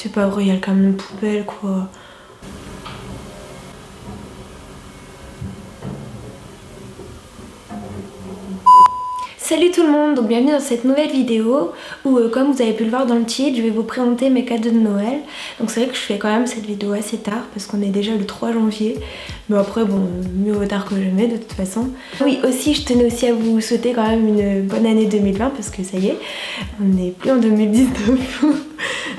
C'est pas vrai, il y a quand même une poubelle quoi. Salut tout le monde, donc bienvenue dans cette nouvelle vidéo où comme vous avez pu le voir dans le titre, je vais vous présenter mes cadeaux de Noël. Donc c'est vrai que je fais quand même cette vidéo assez tard parce qu'on est déjà le 3 janvier. Mais après bon, mieux vaut tard que jamais de toute façon. Oui aussi je tenais aussi à vous souhaiter quand même une bonne année 2020 parce que ça y est, on n'est plus en 2019.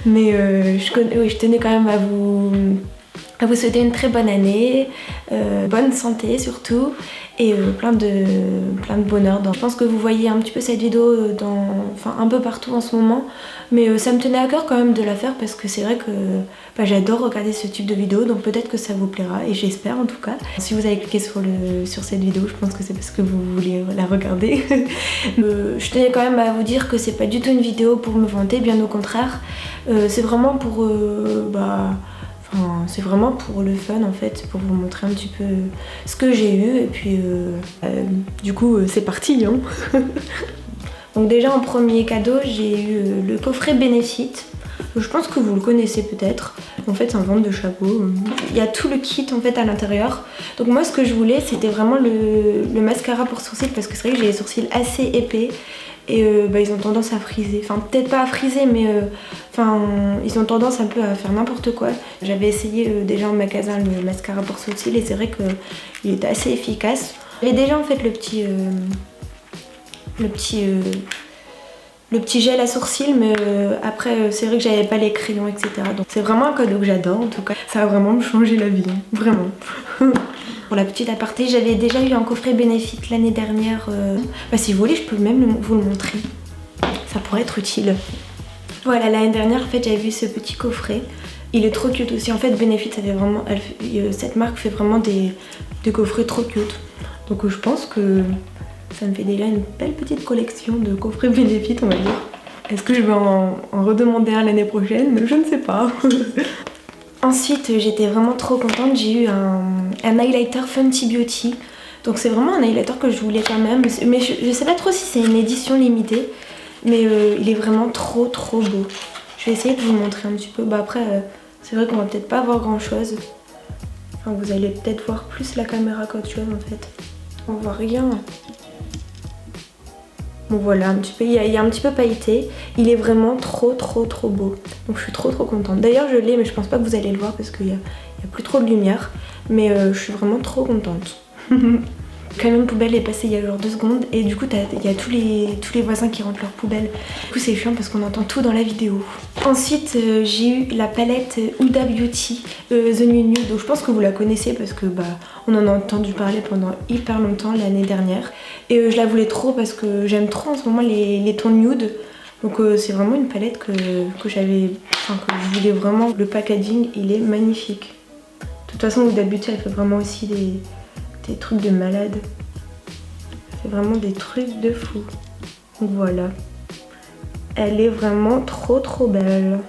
Mais je tenais quand même à vous souhaiter une très bonne année, bonne santé surtout et plein de bonheur. Je pense que vous voyez un petit peu cette vidéo un peu partout en ce moment, mais ça me tenait à cœur quand même de la faire parce que c'est vrai que j'adore regarder ce type de vidéo, donc peut-être que ça vous plaira et j'espère en tout cas. Si vous avez cliqué sur cette vidéo, je pense que c'est parce que vous voulez la regarder. Je tenais quand même à vous dire que c'est pas du tout une vidéo pour me vanter, bien au contraire. C'est vraiment pour c'est vraiment pour le fun en fait, pour vous montrer un petit peu ce que j'ai eu et puis du coup c'est parti hein. Donc déjà en premier cadeau j'ai eu le coffret Benefit. Je pense que vous le connaissez peut-être. En fait c'est un vente de chapeau. Il y a tout le kit en fait à l'intérieur. Donc moi ce que je voulais c'était vraiment le mascara pour sourcils parce que c'est vrai que j'ai les sourcils assez épais. Et ils ont tendance à friser, enfin peut-être pas à friser mais ils ont tendance un peu à faire n'importe quoi. J'avais essayé déjà en magasin le mascara pour sourcils et c'est vrai qu'il était assez efficace. J'avais déjà en fait le petit gel à sourcils mais après c'est vrai que j'avais pas les crayons etc. Donc c'est vraiment un cadeau que j'adore en tout cas. Ça va vraiment me changer la vie, hein, vraiment. Pour la petite aparté, j'avais déjà eu un coffret Benefit l'année dernière. Si vous voulez, je peux même vous le montrer. Ça pourrait être utile. Voilà, l'année dernière, en fait, j'avais vu ce petit coffret. Il est trop cute aussi. En fait, Benefit, ça fait vraiment, cette marque fait vraiment des coffrets trop cute. Donc je pense que ça me fait déjà une belle petite collection de coffrets Benefit, on va dire. Est-ce que je vais en redemander un l'année prochaine? Je ne sais pas. Ensuite j'étais vraiment trop contente, j'ai eu un highlighter Fenty Beauty. Donc c'est vraiment un highlighter que je voulais quand même. Mais je sais pas trop si c'est une édition limitée. Mais il est vraiment trop beau. Je vais essayer de vous le montrer un petit peu. Après c'est vrai qu'on va peut-être pas voir grand chose. Enfin vous allez peut-être voir plus la caméra qu'autre chose en fait. On voit rien. Bon voilà, il y a un petit peu pailleté. Il est vraiment trop beau. Donc je suis trop contente. D'ailleurs je l'ai mais je pense pas que vous allez le voir parce qu'il y a plus trop de lumière. Mais je suis vraiment trop contente. Quand même poubelle est passée il y a genre 2 secondes et du coup il y a tous les voisins qui rentrent leur poubelle. Du coup c'est chiant parce qu'on entend tout dans la vidéo. Ensuite j'ai eu la palette Huda Beauty The New Nude. Donc je pense que vous la connaissez parce que on en a entendu parler pendant hyper longtemps l'année dernière. Et je la voulais trop parce que j'aime trop en ce moment les tons nude. Donc c'est vraiment une palette que je voulais vraiment. Le packaging il est magnifique. De toute façon Huda Beauty elle fait vraiment aussi des trucs de malade. C'est vraiment des trucs de fou. Donc voilà. Elle est vraiment trop belle.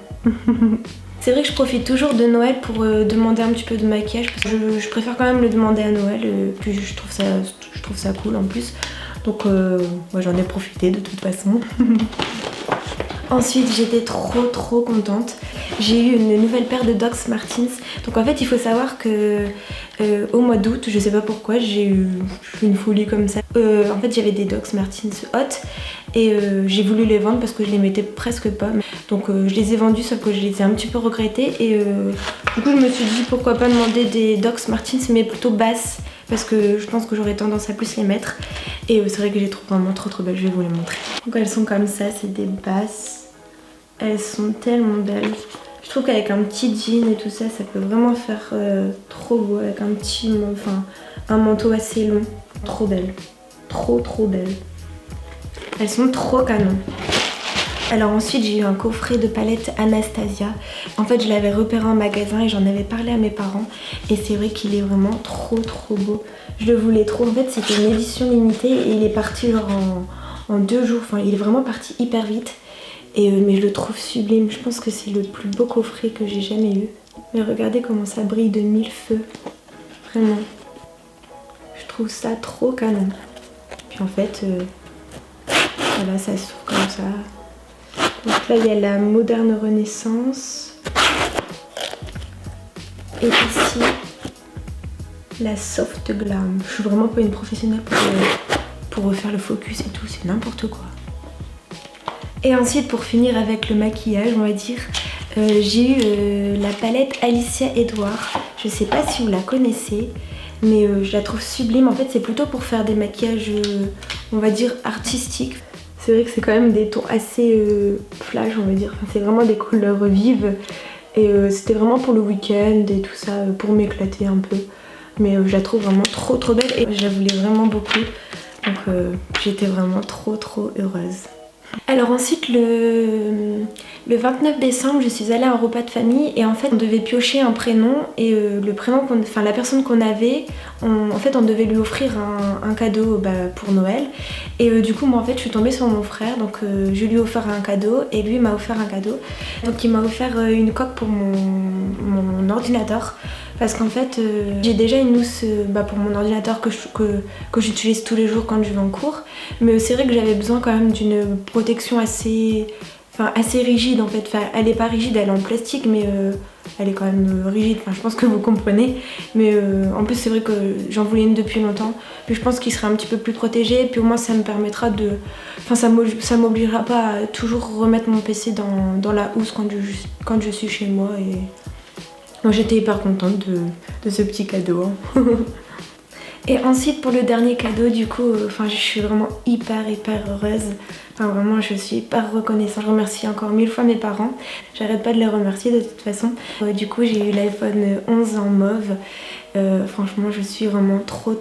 C'est vrai que je profite toujours de Noël pour demander un petit peu de maquillage parce que je préfère quand même le demander à Noël. Puis je trouve ça cool en plus. Donc moi j'en ai profité de toute façon. Ensuite j'étais trop contente. J'ai eu une nouvelle paire de Doc Martens. Donc en fait il faut savoir que au mois d'août, je sais pas pourquoi, j'ai eu une folie comme ça. En fait j'avais des Doc Martens hot et j'ai voulu les vendre parce que je les mettais presque pas. Donc je les ai vendus sauf que je les ai un petit peu regrettés et du coup je me suis dit pourquoi pas demander des Doc Martens mais plutôt basses. Parce que je pense que j'aurais tendance à plus les mettre. Et c'est vrai que j'ai vraiment trop belles, je vais vous les montrer. Donc elles sont comme ça, c'est des basses. Elles sont tellement belles. Je trouve qu'avec un petit jean et tout ça, ça peut vraiment faire trop beau. Avec un manteau assez long. Trop belle. Trop belle. Elles sont trop canon. Alors ensuite j'ai eu un coffret de palettes Anastasia. En fait je l'avais repéré en magasin et j'en avais parlé à mes parents. Et c'est vrai qu'il est vraiment trop beau. Je le voulais trop. En fait c'était une édition limitée et il est parti genre en 2 jours. Enfin il est vraiment parti hyper vite. Mais je le trouve sublime. Je pense que c'est le plus beau coffret que j'ai jamais eu. Mais regardez comment ça brille de 1000 feux. Vraiment. Je trouve ça trop canon. Puis en fait voilà ça s'ouvre comme ça. Donc là il y a la moderne renaissance. Et ici, la Soft Glam. Je suis vraiment pas une professionnelle pour refaire le focus et tout, c'est n'importe quoi. Et ensuite, pour finir avec le maquillage, on va dire, j'ai eu la palette Alicia Edouard. Je sais pas si vous la connaissez, mais je la trouve sublime. En fait, c'est plutôt pour faire des maquillages, on va dire, artistiques. C'est vrai que c'est quand même des tons assez flash, on va dire. Enfin, c'est vraiment des couleurs vives. Et c'était vraiment pour le week-end et tout ça, pour m'éclater un peu. Mais je la trouve vraiment trop belle et je la voulais vraiment beaucoup. Donc j'étais vraiment trop heureuse. Alors ensuite le 29 décembre je suis allée à un repas de famille et en fait on devait piocher un prénom et le prénom la personne qu'on avait, en fait on devait lui offrir un cadeau pour Noël et du coup moi en fait je suis tombée sur mon frère donc je lui ai offert un cadeau et lui m'a offert un cadeau. Donc il m'a offert une coque pour mon ordinateur. Parce qu'en fait, j'ai déjà une housse pour mon ordinateur que j'utilise tous les jours quand je vais en cours. Mais c'est vrai que j'avais besoin quand même d'une protection assez rigide en fait. Enfin, elle est pas rigide, elle est en plastique, mais elle est quand même rigide. Enfin, je pense que vous comprenez. Mais en plus, c'est vrai que j'en voulais une depuis longtemps. Puis je pense qu'il serait un petit peu plus protégé. Puis au moins, ça me permettra de... Enfin, ça m'obligera pas à toujours remettre mon PC dans la housse quand je suis chez moi. Et... moi j'étais hyper contente de ce petit cadeau. Hein. Et ensuite pour le dernier cadeau du coup, je suis vraiment hyper heureuse. Enfin vraiment je suis hyper reconnaissante. Je remercie encore 1000 fois mes parents. J'arrête pas de les remercier de toute façon. Du coup j'ai eu l'iPhone 11 en mauve. Franchement je suis vraiment trop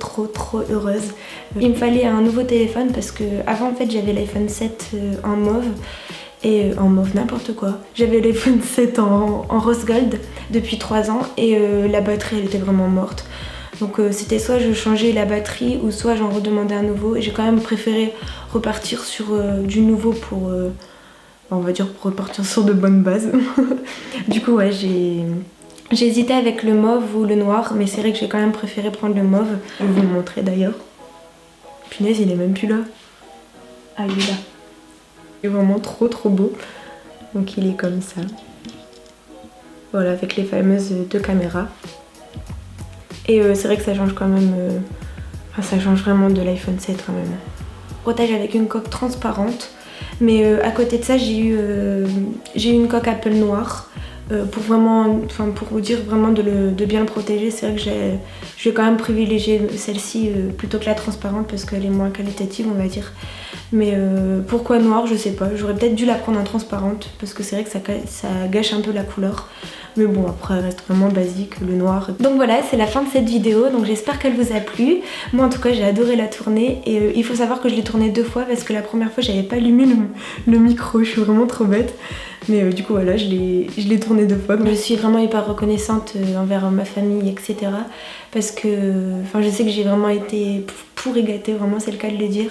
heureuse. Il me fallait un nouveau téléphone parce que avant en fait j'avais l'iPhone 7 en mauve. Et en mauve n'importe quoi. J'avais l'iPhone 7 en rose gold depuis 3 ans et la batterie elle était vraiment morte. Donc c'était soit je changeais la batterie ou soit j'en redemandais un nouveau. Et j'ai quand même préféré repartir sur du nouveau pour, on va dire, pour repartir sur de bonnes bases. Du coup ouais j'ai hésité avec le mauve ou le noir, mais c'est vrai que j'ai quand même préféré prendre le mauve. Je vais vous le montrer d'ailleurs. Punaise il est même plus là. Ah il est là. Il est vraiment trop beau. Donc il est comme ça. Voilà, avec les fameuses 2 caméras. Et c'est vrai que ça change quand même... ça change vraiment de l'iPhone 7 quand même. Protège avec une coque transparente. Mais à côté de ça, j'ai eu une coque Apple noire. Pour vous dire vraiment de bien le protéger. C'est vrai que je vais quand même privilégier celle-ci plutôt que la transparente parce qu'elle est moins qualitative on va dire. Mais pourquoi noir je sais pas, j'aurais peut-être dû la prendre en transparente parce que c'est vrai que ça gâche un peu la couleur. Mais bon après elle reste vraiment basique le noir. Donc voilà c'est la fin de cette vidéo, donc j'espère qu'elle vous a plu. Moi en tout cas j'ai adoré la tourner et il faut savoir que je l'ai tournée 2 fois parce que la première fois j'avais pas allumé le micro, je suis vraiment trop bête. Mais du coup voilà je l'ai tournée 2 fois. Donc je suis vraiment hyper reconnaissante envers ma famille etc. Parce que je sais que j'ai vraiment été pour et gâtée, vraiment c'est le cas de le dire.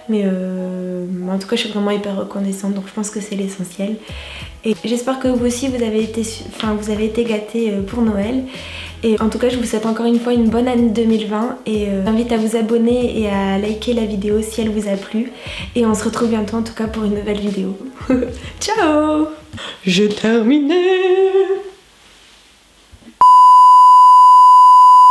Mais en tout cas je suis vraiment hyper reconnaissante donc je pense que c'est l'essentiel. Et j'espère que vous aussi vous avez été gâtés pour Noël. Et en tout cas je vous souhaite encore une fois une bonne année 2020 et j'invite à vous abonner et à liker la vidéo si elle vous a plu. Et on se retrouve bientôt en tout cas pour une nouvelle vidéo. Ciao! J'ai terminé!